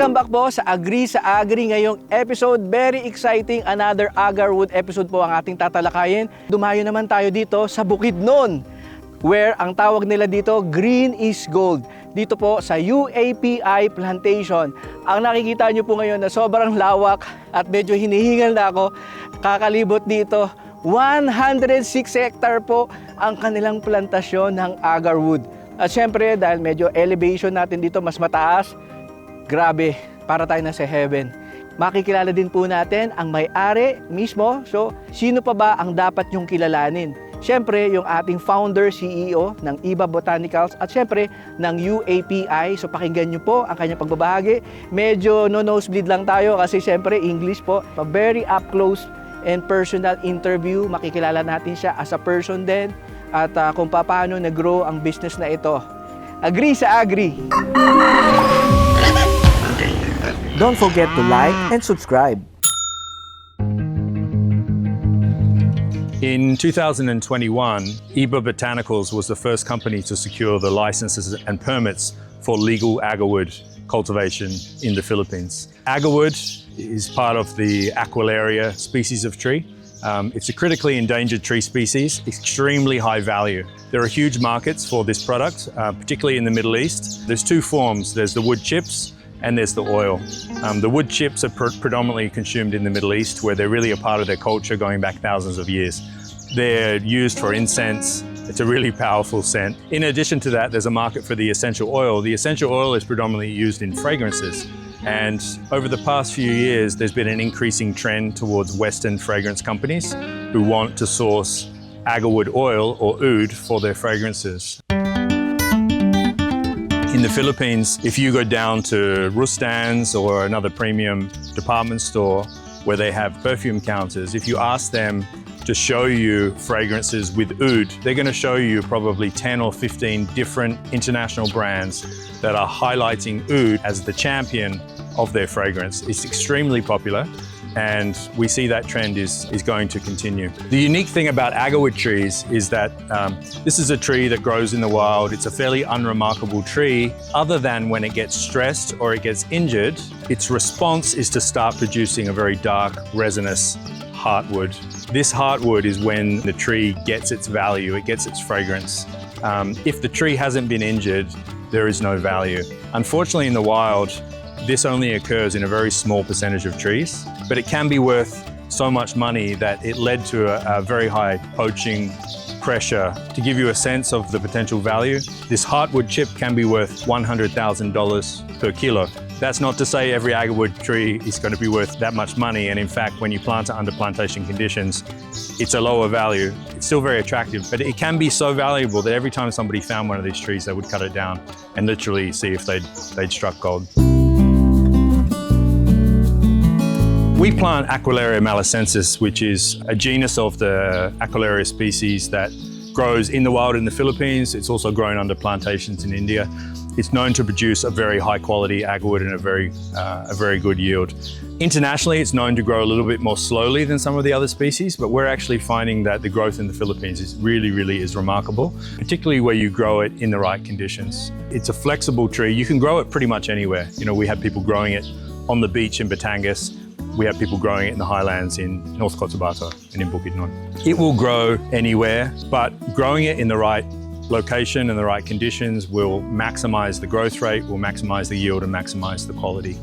Welcome back po sa Agri sa Agri ngayong episode. Very exciting, another Agarwood episode po ang ating tatalakayin. Dumayo naman tayo dito sa Bukidnon, where ang tawag nila dito, green is gold. Dito po sa UAPI Plantation. Ang nakikita nyo po ngayon na sobrang lawak at medyo hinihingal na ako. Kakalibot dito, 106 hectare po ang kanilang plantasyon ng Agarwood. At syempre, dahil medyo elevation natin dito mas mataas, grabe, para tayo na sa heaven. Makikilala din po natin ang may-ari mismo. So, sino pa ba ang dapat nyong kilalanin? Syempre, yung ating founder, CEO ng IBA Botanicals at syempre ng UAPI. So, pakinggan nyo po ang kanyang pagbabahagi. Medyo no-nosebleed lang tayo kasi syempre English po. A very up close and personal interview. Makikilala natin siya as a person din at kung paano nag-grow ang business na ito. Agri sa Agri! Don't forget to like and subscribe. In 2021, IBA Botanicals was the first company to secure the licenses and permits for legal agarwood cultivation in the Philippines. Agarwood is part of the Aquilaria species of tree. It's a critically endangered tree species, extremely high value. There are huge markets for this product, particularly in the Middle East. There's two forms. There's the wood chips and there's the oil. The wood chips are predominantly consumed in the Middle East, where they're really a part of their culture going back thousands of years. They're used for incense. It's a really powerful scent. In addition to that, there's a market for the essential oil. The essential oil is predominantly used in fragrances. And over the past few years, there's been an increasing trend towards Western fragrance companies who want to source agarwood oil or oud for their fragrances. In the Philippines, if you go down to Rustan's or another premium department store where they have perfume counters, if you ask them to show you fragrances with oud, they're going to show you probably 10 or 15 different international brands that are highlighting oud as the champion of their fragrance. It's extremely popular, and we see that trend is going to continue. The unique thing about agarwood trees is that this is a tree that grows in the wild. It's a fairly unremarkable tree, other than when it gets stressed or it gets injured. Its response is to start producing a very dark, resinous heartwood. This heartwood is when the tree gets its value, it gets its fragrance. If the tree hasn't been injured, there is no value. Unfortunately, in the wild, this only occurs in a very small percentage of trees, but it can be worth so much money that it led to a very high poaching pressure. To give you a sense of the potential value, this heartwood chip can be worth $100,000 per kilo. That's not to say every agarwood tree is going to be worth that much money, and in fact, when you plant it under plantation conditions, it's a lower value. It's still very attractive, but it can be so valuable that every time somebody found one of these trees, they would cut it down and literally see if they'd struck gold. We plant Aquilaria malicensis, which is a genus of the Aquilaria species that grows in the wild in the Philippines. It's also grown under plantations in India. It's known to produce a very high quality agarwood and a very good yield. Internationally, it's known to grow a little bit more slowly than some of the other species, but we're actually finding that the growth in the Philippines is really remarkable, particularly where you grow it in the right conditions. It's a flexible tree. You can grow it pretty much anywhere. You know, we have people growing it on the beach in Batangas. We have people growing it in the highlands in North Cotabato and in Bukidnon. It will grow anywhere, but growing it in the right location and the right conditions will maximize the growth rate, will maximize the yield and maximize the quality.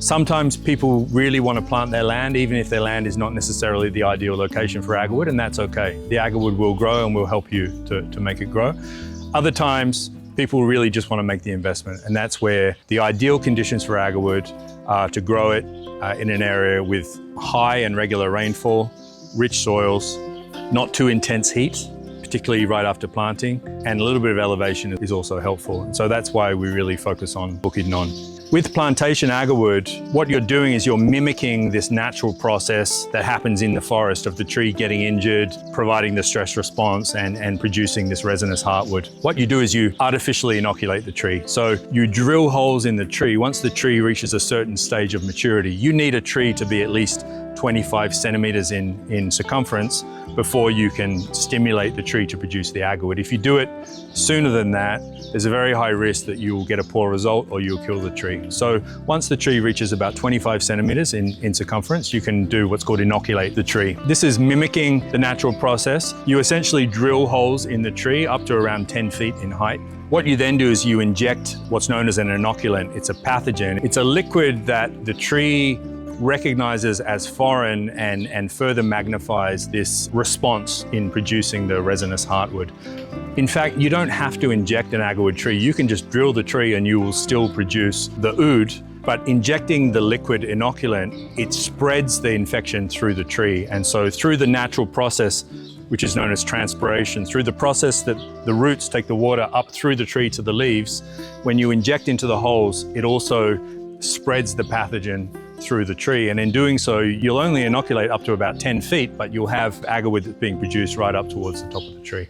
Sometimes people really want to plant their land, even if their land is not necessarily the ideal location for agarwood, and that's okay. The agarwood will grow and we'll help you to make it grow. Other times, people really just want to make the investment, and that's where the ideal conditions for agarwood are to grow it in an area with high and regular rainfall, rich soils, not too intense heat, particularly right after planting, and a little bit of elevation is also helpful. And so that's why we really focus on Bukidnon. With plantation agarwood, what you're doing is you're mimicking this natural process that happens in the forest of the tree getting injured, providing the stress response and producing this resinous heartwood. What you do is you artificially inoculate the tree. So you drill holes in the tree. Once the tree reaches a certain stage of maturity, you need a tree to be at least 25 centimeters in circumference before you can stimulate the tree to produce the agarwood. If you do it sooner than that, there's a very high risk that you will get a poor result or you'll kill the tree. So once the tree reaches about 25 centimeters in circumference, you can do what's called inoculate the tree. This is mimicking the natural process. You essentially drill holes in the tree up to around 10 feet in height. What you then do is you inject what's known as an inoculant. It's a pathogen. It's a liquid that the tree recognizes as foreign and further magnifies this response in producing the resinous heartwood. In fact, you don't have to inject an agarwood tree. You can just drill the tree and you will still produce the oud. But injecting the liquid inoculant, it spreads the infection through the tree. And so through the natural process, which is known as transpiration, through the process that the roots take the water up through the tree to the leaves, when you inject into the holes, it also spreads the pathogen through the tree. And in doing so, you'll only inoculate up to about 10 feet, but you'll have agarwood that's being produced right up towards the top of the tree.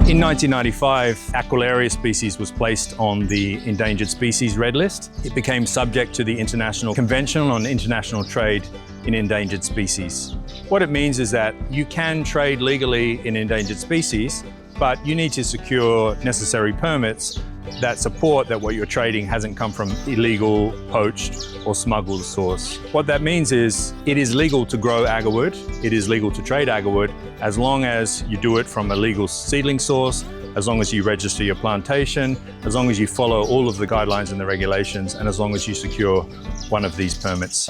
In 1995, Aquilaria species was placed on the endangered species red list. It became subject to the International Convention on International Trade in Endangered Species. What it means is that you can trade legally in endangered species, but you need to secure necessary permits that support that what you're trading hasn't come from illegal, poached, or smuggled source. What that means is it is legal to grow agarwood, it is legal to trade agarwood, as long as you do it from a legal seedling source, as long as you register your plantation, as long as you follow all of the guidelines and the regulations, and as long as you secure one of these permits.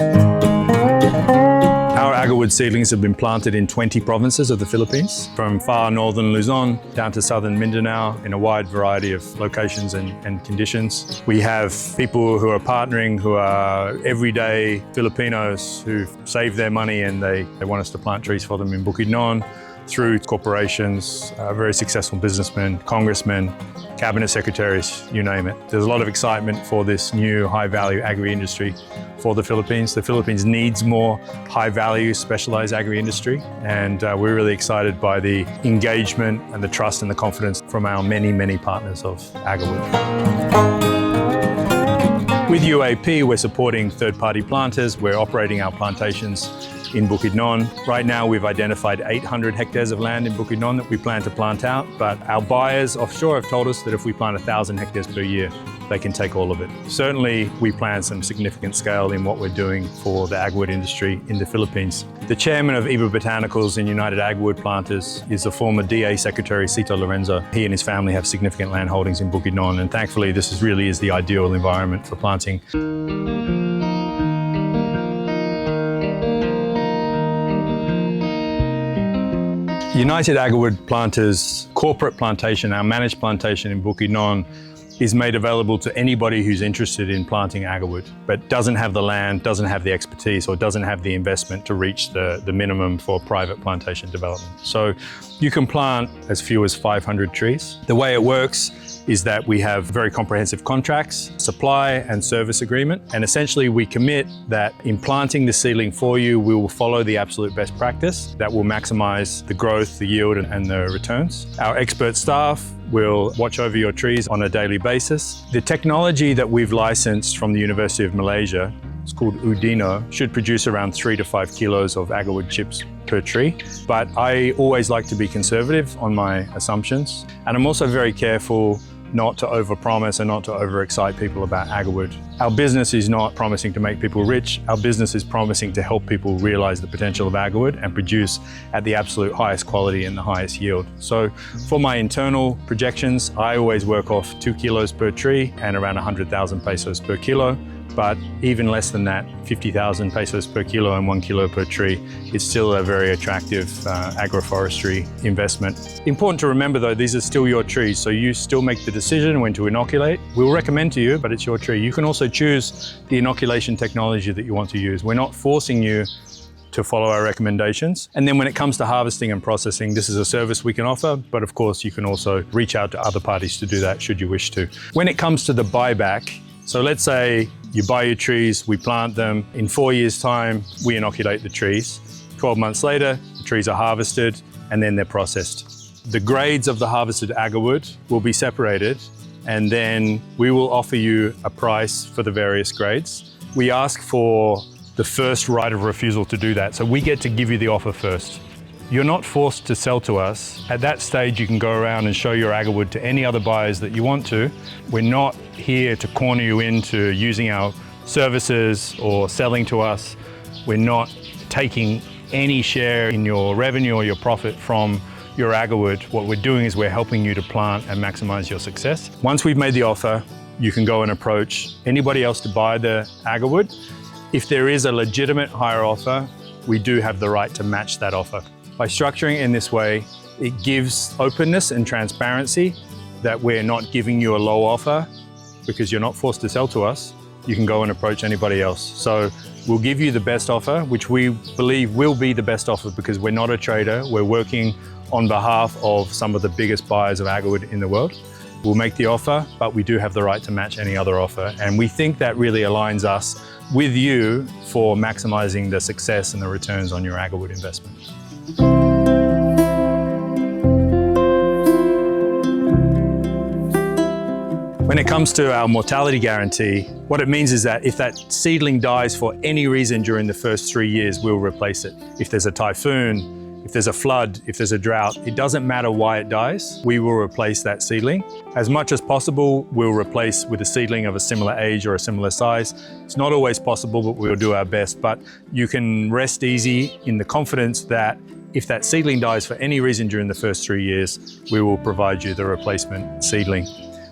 Our agarwood seedlings have been planted in 20 provinces of the Philippines, from far northern Luzon down to southern Mindanao in a wide variety of locations and conditions. We have people who are partnering who are everyday Filipinos who've saved their money and they want us to plant trees for them in Bukidnon, through corporations, very successful businessmen, congressmen, cabinet secretaries, you name it. There's a lot of excitement for this new high-value agri-industry for the Philippines. The Philippines needs more high-value, specialized agri-industry, and we're really excited by the engagement and the trust and the confidence from our many, many partners of Agarwood. With UAP, we're supporting third-party planters. We're operating our plantations in Bukidnon. Right now, we've identified 800 hectares of land in Bukidnon that we plan to plant out, but our buyers offshore have told us that if we plant 1,000 hectares per year, they can take all of it. Certainly, we plan some significant scale in what we're doing for the agarwood industry in the Philippines. The chairman of IBA Botanicals and United Agarwood Planters is the former DA Secretary, Tito Lorenzo. He and his family have significant land holdings in Bukidnon, and thankfully, this really is the ideal environment for planting. United Agarwood Planters corporate plantation, our managed plantation in Bukidnon, is made available to anybody who's interested in planting agarwood, but doesn't have the land, doesn't have the expertise, or doesn't have the investment to reach the minimum for private plantation development. So you can plant as few as 500 trees. The way it works is that we have very comprehensive contracts, supply and service agreement, and essentially we commit that in planting the seedling for you, we will follow the absolute best practice that will maximize the growth, the yield, and the returns. Our expert staff will watch over your trees on a daily basis. The technology that we've licensed from the University of Malaysia, it's called Udino, should produce around 3 to 5 kilos of agarwood chips per tree. But I always like to be conservative on my assumptions. And I'm also very careful not to overpromise and not to overexcite people about agarwood. Our business is not promising to make people rich. Our business is promising to help people realize the potential of agarwood and produce at the absolute highest quality and the highest yield. So for my internal projections, I always work off 2 kilos per tree and around 100,000 pesos per kilo. But even less than that, 50,000 pesos per kilo and 1 kilo per tree, it's still a very attractive agroforestry investment. Important to remember though, these are still your trees, so you still make the decision when to inoculate. We'll recommend to you, but it's your tree. You can also choose the inoculation technology that you want to use. We're not forcing you to follow our recommendations. And then when it comes to harvesting and processing, this is a service we can offer, but of course you can also reach out to other parties to do that should you wish to. When it comes to the buyback, so let's say you buy your trees, we plant them. In 4 years' time, we inoculate the trees. 12 months later, the trees are harvested and then they're processed. The grades of the harvested agarwood will be separated and then we will offer you a price for the various grades. We ask for the first right of refusal to do that, so we get to give you the offer first. You're not forced to sell to us. At that stage, you can go around and show your Agarwood to any other buyers that you want to. We're not here to corner you into using our services or selling to us. We're not taking any share in your revenue or your profit from your Agarwood. What we're doing is we're helping you to plant and maximize your success. Once we've made the offer, you can go and approach anybody else to buy the Agarwood. If there is a legitimate higher offer, we do have the right to match that offer. By structuring it in this way, it gives openness and transparency that we're not giving you a low offer because you're not forced to sell to us. You can go and approach anybody else. So we'll give you the best offer, which we believe will be the best offer because we're not a trader. We're working on behalf of some of the biggest buyers of Agarwood in the world. We'll make the offer, but we do have the right to match any other offer. And we think that really aligns us with you for maximizing the success and the returns on your Agarwood investment. When it comes to our mortality guarantee, what it means is that if that seedling dies for any reason during the first 3 years, we'll replace it. If there's a typhoon, if there's a flood, if there's a drought, it doesn't matter why it dies, we will replace that seedling. As much as possible, we'll replace with a seedling of a similar age or a similar size. It's not always possible, but we'll do our best. But you can rest easy in the confidence that if that seedling dies for any reason during the first 3 years, we will provide you the replacement seedling.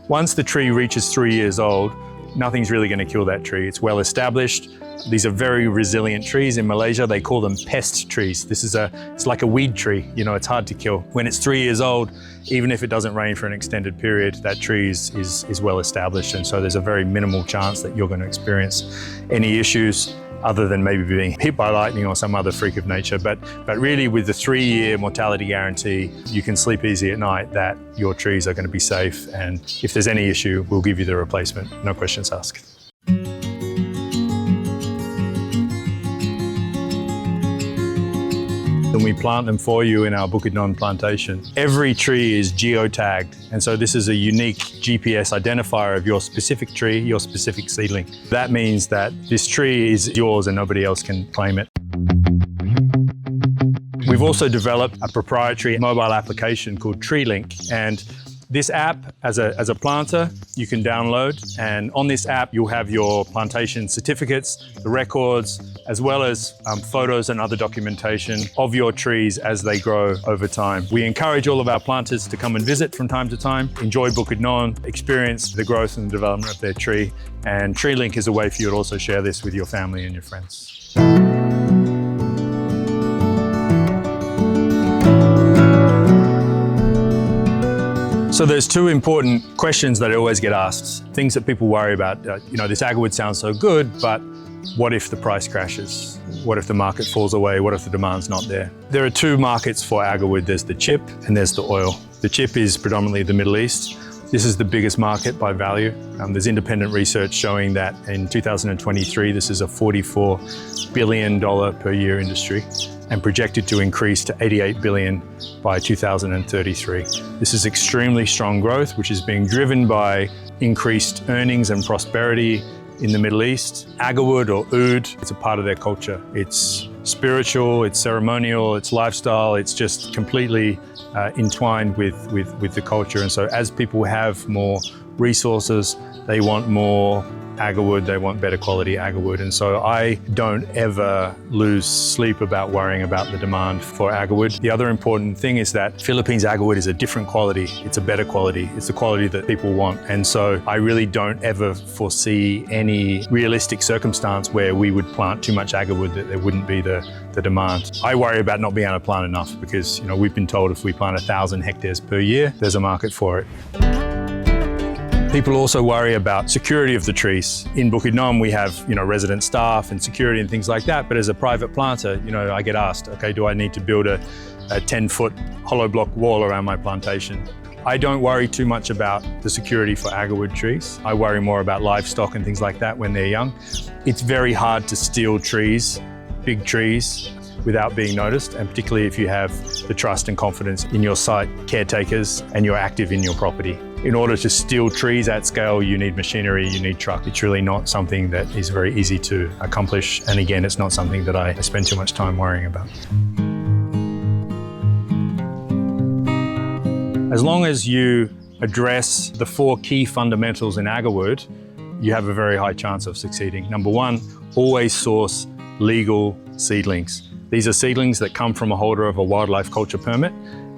Once the tree reaches 3 years old, nothing's really going to kill that tree. It's well established. These are very resilient trees. In Malaysia, they call them pest trees. It's like a weed tree. You know, it's hard to kill. When it's 3 years old, even if it doesn't rain for an extended period, that tree is well established. And so there's a very minimal chance that you're going to experience any issues other than maybe being hit by lightning or some other freak of nature. But really with the 3-year mortality guarantee, you can sleep easy at night that your trees are going to be safe. And if there's any issue, we'll give you the replacement. No questions asked. And we plant them for you in our Bukidnon plantation. Every tree is geotagged, and so this is a unique GPS identifier of your specific tree, your specific seedling. That means that this tree is yours and nobody else can claim it. We've also developed a proprietary mobile application called TreeLink, and this app, as a planter, you can download, and on this app you'll have your plantation certificates, the records, as well as photos and other documentation of your trees as they grow over time. We encourage all of our planters to come and visit from time to time, enjoy Bukidnon, experience the growth and development of their tree, and TreeLink is a way for you to also share this with your family and your friends. So there's two important questions that I always get asked, things that people worry about. This Agarwood sounds so good, but what if the price crashes? What if the market falls away? What if the demand's not there? There are two markets for Agarwood. There's the chip and there's the oil. The chip is predominantly the Middle East. This is the biggest market by value. There's independent research showing that in 2023, this is a $44 billion per year industry and projected to increase to $88 billion by 2033. This is extremely strong growth, which is being driven by increased earnings and prosperity in the Middle East. Agarwood or oud, it's a part of their culture. It's spiritual, it's ceremonial, it's lifestyle, it's just completely entwined with the culture. And so as people have more resources, they want more Agarwood, they want better quality Agarwood. And so I don't ever lose sleep about worrying about the demand for Agarwood. The other important thing is that Philippines Agarwood is a different quality. It's a better quality. It's the quality that people want. And so I really don't ever foresee any realistic circumstance where we would plant too much Agarwood that there wouldn't be the demand. I worry about not being able to plant enough because we've been told if we plant 1,000 hectares per year, there's a market for it. People also worry about security of the trees. In Bukidnon, we have, resident staff and security and things like that. But as a private planter, I get asked, okay, do I need to build a 10-foot hollow block wall around my plantation? I don't worry too much about the security for Agarwood trees. I worry more about livestock and things like that when they're young. It's very hard to steal trees, big trees, without being noticed, and particularly if you have the trust and confidence in your site caretakers and you're active in your property. in order to still trees at scale, you need machinery, you need truck. It's really not something that is very easy to accomplish. And again, it's not something that I spend too much time worrying about. As long as you address the 4 key fundamentals in Agarwood, you have a very high chance of succeeding. Number 1, always source legal seedlings. These are seedlings that come from a holder of a wildlife culture permit,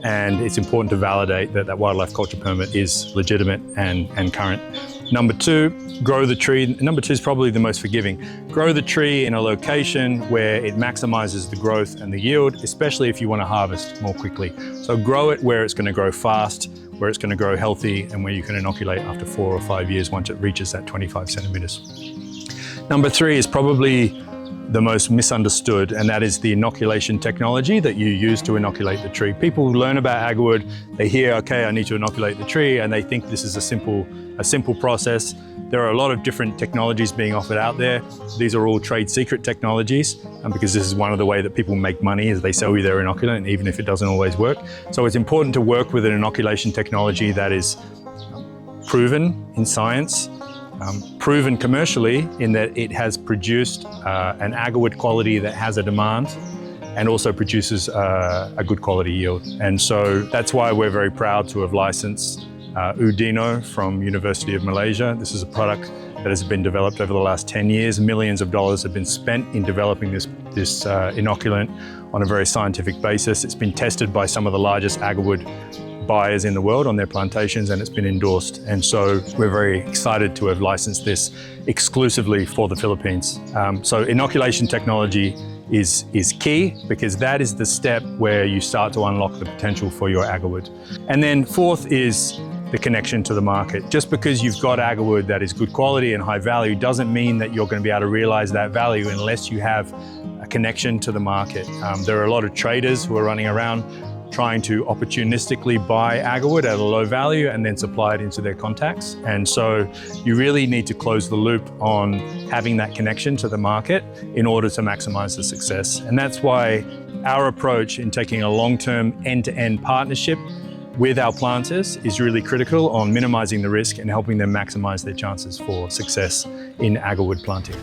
and it's important to validate that that wildlife culture permit is legitimate and current. Number 2, grow the tree. Number 2 is probably the most forgiving. Grow the tree in a location where it maximizes the growth and the yield, especially if you want to harvest more quickly. So grow it where it's going to grow fast, where it's going to grow healthy, and where you can inoculate after 4 or 5 years once it reaches that 25 centimeters. Number 3 is probably the most misunderstood, and that is the inoculation technology that you use to inoculate the tree. People learn about Agarwood, they hear, okay, I need to inoculate the tree, and they think this is a simple process. There are a lot of different technologies being offered out there. These are all trade secret technologies, because this is one of the ways that people make money is they sell you their inoculant, even if it doesn't always work. So it's important to work with an inoculation technology that is proven in science, proven commercially in that it has produced an Agarwood quality that has a demand and also produces a good quality yield. And so that's why we're very proud to have licensed Udino from University of Malaysia. This is a product that has been developed over the last 10 years. Millions of dollars have been spent in developing this inoculant on a very scientific basis. It's been tested by some of the largest Agarwood buyers in the world on their plantations, and it's been endorsed. And so we're very excited to have licensed this exclusively for the Philippines. So inoculation technology is key, because that is the step where you start to unlock the potential for your Agarwood. And then 4th is the connection to the market. Just because you've got Agarwood that is good quality and high value doesn't mean that you're going to be able to realize that value unless you have a connection to the market. There are a lot of traders who are running around trying to opportunistically buy Agarwood at a low value and then supply it into their contacts. And so you really need to close the loop on having that connection to the market in order to maximize the success. And that's why our approach in taking a long-term end-to-end partnership with our planters is really critical on minimizing the risk and helping them maximize their chances for success in Agarwood planting.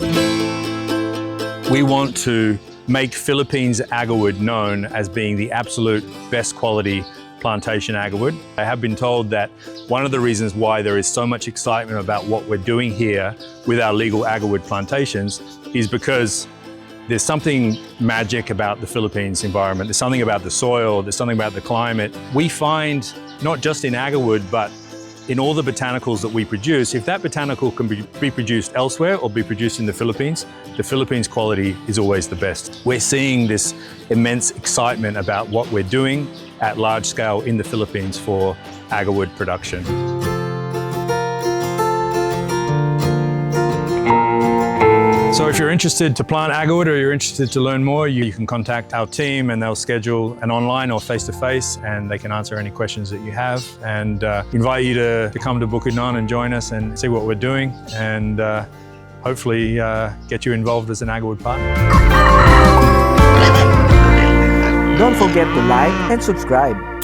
We want to make Philippines Agarwood known as being the absolute best quality plantation Agarwood. I have been told that one of the reasons why there is so much excitement about what we're doing here with our legal Agarwood plantations is because there's something magic about the Philippines environment. There's something about the soil, there's something about the climate. We find, not just in Agarwood, but in all the botanicals that we produce, if that botanical can be produced elsewhere or be produced in the Philippines quality is always the best. We're seeing this immense excitement about what we're doing at large scale in the Philippines for Agarwood production. So if you're interested to plant Agarwood or you're interested to learn more, you can contact our team and they'll schedule an online or face-to-face, and they can answer any questions that you have, and invite you to come to Bukidnon and join us and see what we're doing, and hopefully get you involved as an Agarwood partner. Don't forget to like and subscribe.